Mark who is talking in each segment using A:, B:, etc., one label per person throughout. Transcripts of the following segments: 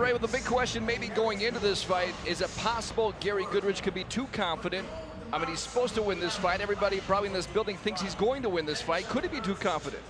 A: Ray, well, the big question maybe going into this fight, is it possible Gary Goodridge could be too confident? I mean, he's supposed to win this fight. Everybody probably in this building thinks he's going to win this fight. Could he be too confident?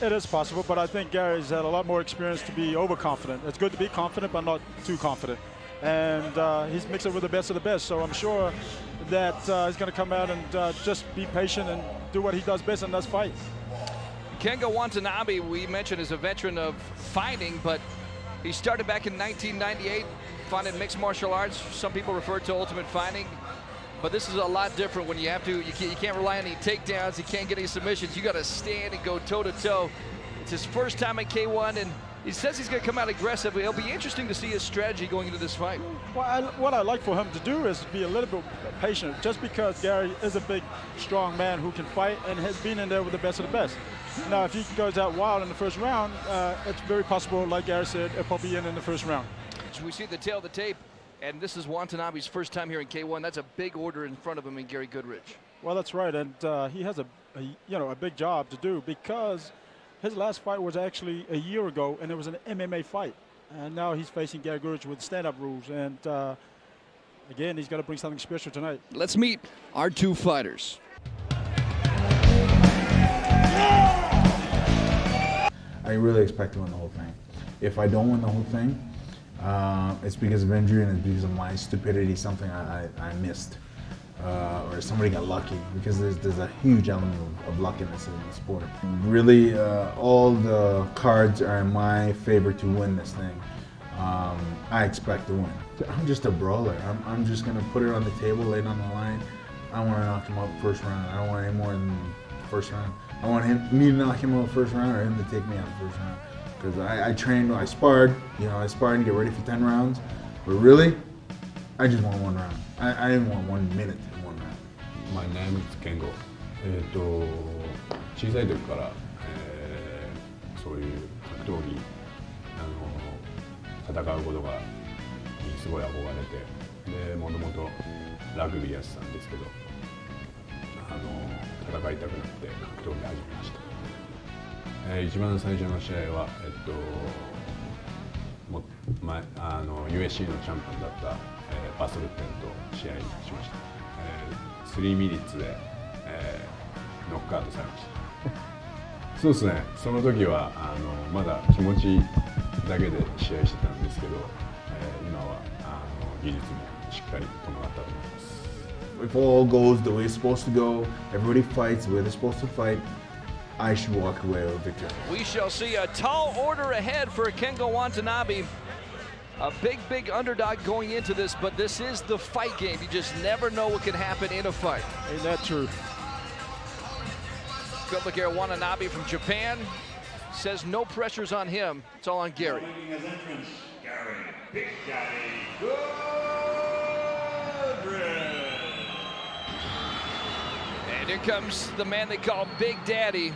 B: It is possible, but I think Gary's had a lot more experience to be overconfident. It's good to be confident, but not too confident. And he's mixed it with the best of the best, so I'm sure that he's going to come out and just be patient and do what he does best, and that's fight.
A: Kengo Watanabe, we mentioned, is a veteran of fighting, but he started back in 1998, fought in mixed martial arts. Some people refer to Ultimate Fighting, but this is a lot different when you have to, you can't rely on any takedowns, you can't get any submissions. You got to stand and go toe-to-toe. It's his first time at K1, and he says he's going to come out aggressively. It'll be interesting to see his strategy going into this fight.
B: Well, what I like for him to do is be a little bit patient, just because Gary is a big, strong man who can fight and has been in there with the best of the best. Now, if he goes out wild in the first round, it's very possible, like Gary said, it'll probably end in the first round.
A: So we see the tail of the tape, and this is Watanabe's first time here in K1. That's a big order in front of him in Gary Goodridge.
B: Well, that's right, and he has a big job to do, because his last fight was actually a year ago, and it was an MMA fight. And now he's facing Gary Goodridge with stand-up rules, and again, he's got to bring something special tonight.
A: Let's meet our two fighters.
C: I really expect to win the whole thing. If I don't win the whole thing, it's because of injury and it's because of my stupidity, something I missed. Or somebody got lucky, because there's a huge element of luckiness in the sport. Really, all the cards are in my favor to win this thing. I expect to win. I'm just a brawler. I'm just gonna put it on the table, lay it on the line. I want to knock him out first round. I don't want any more than first round. I want me to knock him out first round, or him to take me out first round. Because I trained, I sparred, I sparred and get ready for 10 rounds. But really, I just want one round. I didn't want 1 minute in one round.
D: My name is Kengo. 小さい時から、そういう格闘技戦うことがすごい憧れて、でもともとラグビーやってたんですけど、戦いたくなって格闘技始めました。一番最初の試合はUSC のチャンピオンだった、バスルッテンと試合しました。3ミリッツで、ノックアウトされました。そうですね。その時はまだ気持ちだけで試合してたんですけど、今は技術もしっかり伴ったと思います。
C: If all goes the way it's supposed to go, everybody fights where they're supposed to fight, I should walk away with victory.
A: We shall see a tall order ahead for Kengo Watanabe. A big underdog going into this, but this is the fight game. You just never know what can happen in a fight.
B: Ain't that true?
A: Good look here, Watanabe from Japan. Says no pressures on him. It's all on Gary.
E: Gary, Big Daddy Goodridge.
A: And here comes the man they call Big Daddy.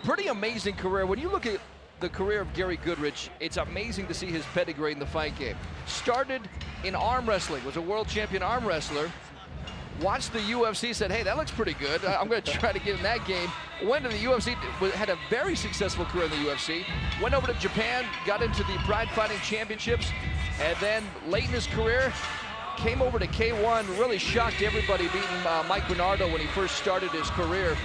A: Pretty amazing career. When you look at the career of Gary Goodridge, it's amazing to see his pedigree in the fight game. Started in arm wrestling, was a world champion arm wrestler. Watched the UFC, said, hey, that looks pretty good. I'm going to try to get in that game. Went to the UFC, had a very successful career in the UFC. Went over to Japan, got into the Pride Fighting Championships, and then late in his career, came over to K1, really shocked everybody, beating Mike Bernardo when he first started his career.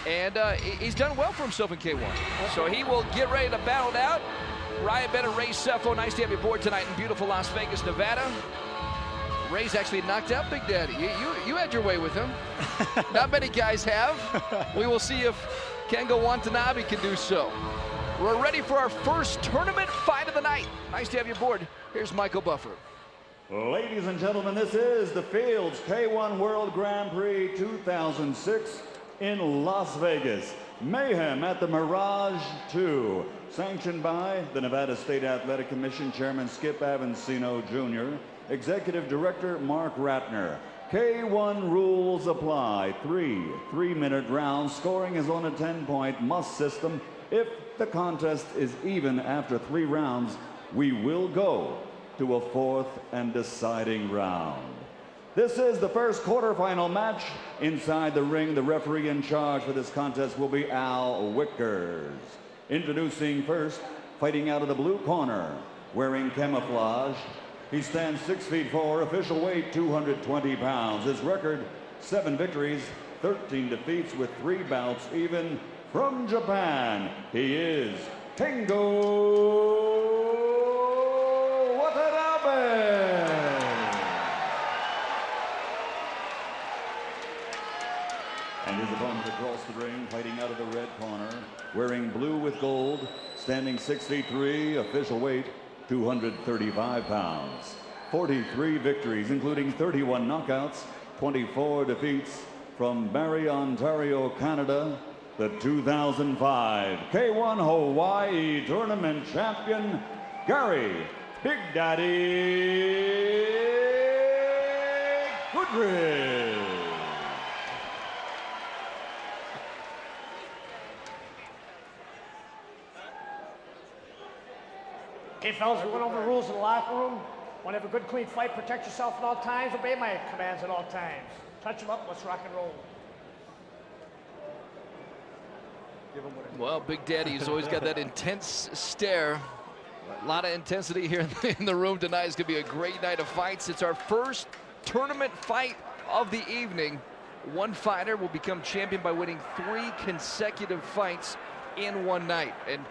A: And he's done well for himself in K1. So he will get ready to battle it out. Ryan Bennett, Ray Seffo, nice to have you aboard tonight in beautiful Las Vegas, Nevada. Ray's actually knocked out Big Daddy. You had your way with him. Not many guys have. We will see if Kengo Watanabe can do so. We're ready for our first tournament fight of the night. Nice to have you aboard. Here's Michael Buffer.
E: Ladies and gentlemen, this is the Fields K1 World Grand Prix 2006 in Las Vegas. Mayhem at the Mirage 2. Sanctioned by the Nevada State Athletic Commission Chairman Skip Avancino Jr., Executive Director Mark Ratner. K1 rules apply. 3-minute rounds. Scoring is on a 10-point must system. If the contest is even after 3 rounds, we will go to a 4th and deciding round. This is the first quarterfinal match. Inside the ring, the referee in charge for this contest will be Al Wickers. Introducing first, fighting out of the blue corner, wearing camouflage. He stands 6'4", official weight 220 pounds. His record, 7 victories, 13 defeats with 3 bouts even. From Japan, he is Kengo Watanabe. And his opponent across the ring, fighting out of the red corner, wearing blue with gold, standing 6'3", official weight 235 pounds. 43 victories, including 31 knockouts, 24 defeats. From Barrie, Ontario, Canada, the 2005 K1 Hawaii Tournament champion, Gary Big Daddy Goodridge.
F: Okay, fellas, we went over the rules in the locker room. Want to have a good, clean fight, protect yourself at all times, obey my commands at all times. Touch them up, let's rock and roll.
A: Well, Big Daddy's always got that intense stare. A lot of intensity here in the room tonight. It's going to be a great night of fights. It's our first tournament fight of the evening. One fighter will become champion by winning 3 consecutive fights in one night. And,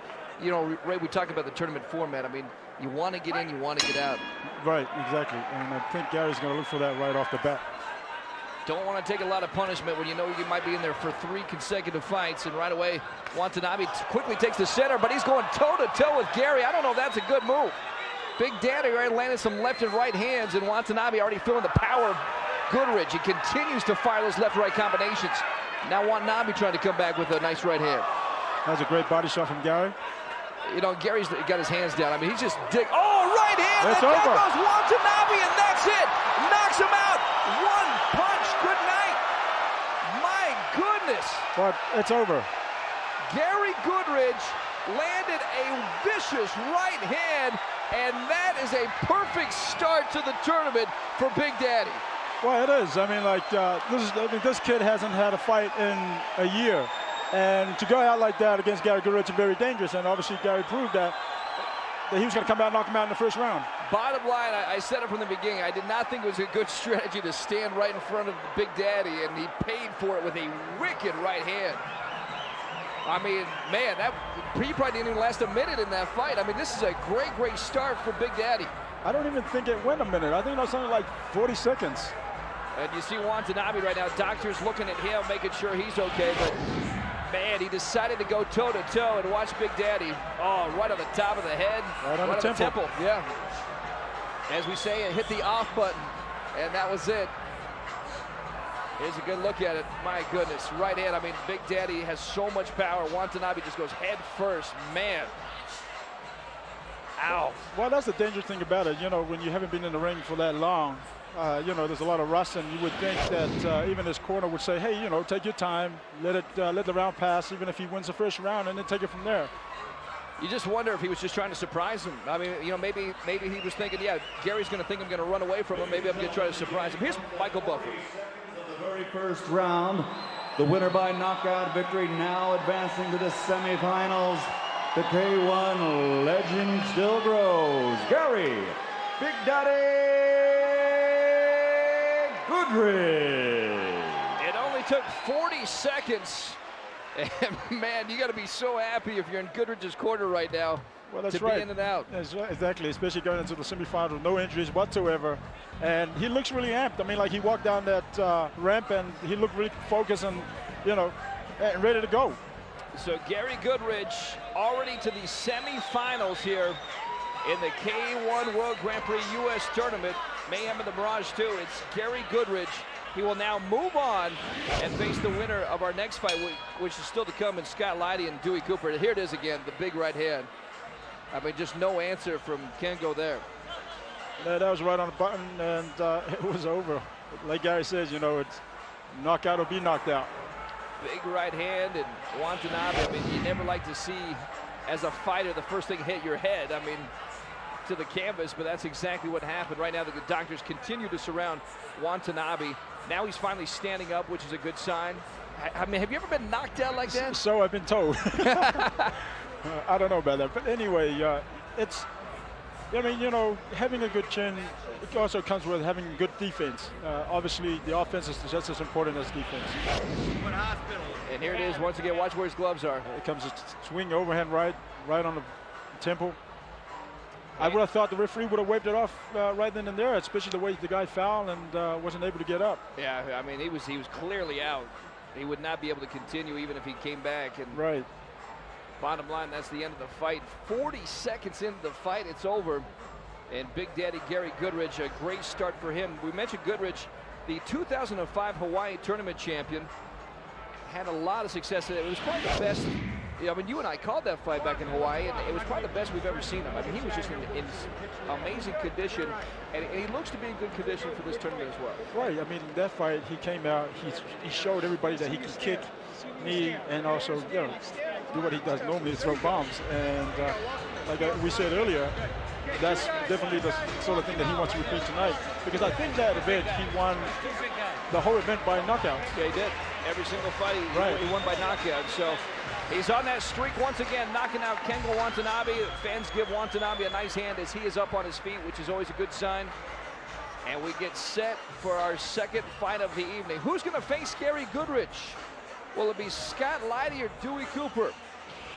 A: you know, Ray, we talked about the tournament format. I mean, you want to get in, you want to get out.
B: Right, exactly. And I think Gary's going to look for that right off the bat.
A: Don't want to take a lot of punishment when you know you might be in there for 3 consecutive fights. And right away, Watanabe quickly takes the center, but he's going toe-to-toe with Gary. I don't know if that's a good move. Big Daddy right landed some left and right hands, and Watanabe already feeling the power of Goodridge. He continues to fire those left-right combinations. Now Watanabe trying to come back with a nice right hand.
B: That's a great body shot from Gary.
A: You know, Gary's got his hands down. I mean, he's just oh, right hand!
B: It's
A: and
B: over.
A: There goes Watanabe, and that's it! Knocks him out! One punch, good night! My goodness!
B: But it's over.
A: Gary Goodridge landed a vicious right hand, and that is a perfect start to the tournament for Big Daddy.
B: Well, it is. I mean, like, this kid hasn't had a fight in a year. And to go out like that against Gary Goodridge is very dangerous. And obviously, Gary proved that he was going to come out and knock him out in the first round.
A: Bottom line, I said it from the beginning, I did not think it was a good strategy to stand right in front of Big Daddy, and he paid for it with a wicked right hand. I mean, man, he probably didn't even last a minute in that fight. I mean, this is a great, great start for Big Daddy.
B: I don't even think it went a minute. I think it was something like 40 seconds.
A: And you see Watanabe right now, doctors looking at him, making sure he's okay, but man, he decided to go toe-to-toe and watch Big Daddy. Oh, right on the top of the head.
B: Right on the temple.
A: Yeah. As we say, it hit the off button, and that was it. Here's a good look at it. My goodness, right hand. I mean, Big Daddy has so much power. Watanabe just goes head first. Man. Ow.
B: Well, that's the dangerous thing about it. You know, when you haven't been in the ring for that long, you know, there's a lot of rust, and you would think that even his corner would say, hey, you know, take your time, let the round pass, even if he wins the first round, and then take it from there.
A: You just wonder if he was just trying to surprise him. I mean, you know, maybe he was thinking, yeah, Gary's going to think I'm going to run away from him. Maybe I'm going to try to surprise him. Here's Michael Buffer.
E: The very first round, the winner by knockout victory, now advancing to the semifinals. The K1 legend still grows. Gary Big Daddy Goodridge.
A: It only took 40 seconds. And man, you got to be so happy if you're in Goodridge's corner right now.
B: Well, that's
A: to
B: right.
A: be in and out.
B: That's right, exactly, especially going into the semifinals with no injuries whatsoever. And he looks really amped. I mean, like, he walked down that ramp and he looked really focused and, you know, and ready to go.
A: So Gary Goodridge already to the semifinals here in the K1 World Grand Prix U.S. Tournament. Mayhem in the Mirage 2. It's Gary Goodridge. He will now move on and face the winner of our next fight, which is still to come, in Scott Leidy and Dewey Cooper. Here it is again, the big right hand. I mean, just no answer from Kengo there.
B: Yeah, that was right on the button, and it was over. Like Gary says, you know, it's knockout or be knocked out.
A: Big right hand, and Watanabe, I mean, you never like to see, as a fighter, the first thing hit your head. I mean, to the canvas, but that's exactly what happened. Right now, the doctors continue to surround Watanabe. Now he's finally standing up, which is a good sign. I mean, have you ever been knocked out like that?
B: So I've been told. I don't know about that, but anyway, Yeah, I mean, you know, having a good chin, it also comes with having good defense. Obviously, the offense is just as important as defense.
A: And here it is once again. Watch where his gloves are.
B: It comes a swing overhand right on the temple. I would have thought the referee would have waved it off right then and there, especially the way the guy fouled and wasn't able to get up.
A: Yeah, I mean, he was clearly out. He would not be able to continue even if he came back. And
B: right.
A: Bottom line, that's the end of the fight. 40 seconds into the fight, it's over. And Big Daddy Gary Goodridge, a great start for him. We mentioned Goodridge, the 2005 Hawaii tournament champion, had a lot of success. It was probably the best. I mean, you and I called that fight back in Hawaii, and it was probably the best we've ever seen him. I mean, he was just in amazing condition, and he looks to be in good condition for this tournament as well.
B: Right. I mean, that fight, he came out, he showed everybody that he can kick, knee, and also, you know, do what he does normally, throw bombs. And like we said earlier, that's definitely the sort of thing that he wants to repeat tonight. Because I think that event, he won the whole event by knockout.
A: Yeah, he did. Every single fight, he won by knockout. So he's on that streak once again, knocking out Kengo Watanabe. Fans give Watanabe a nice hand as he is up on his feet, which is always a good sign. And we get set for our second fight of the evening. Who's going to face Gary Goodridge? Will it be Scott Leidy or Dewey Cooper?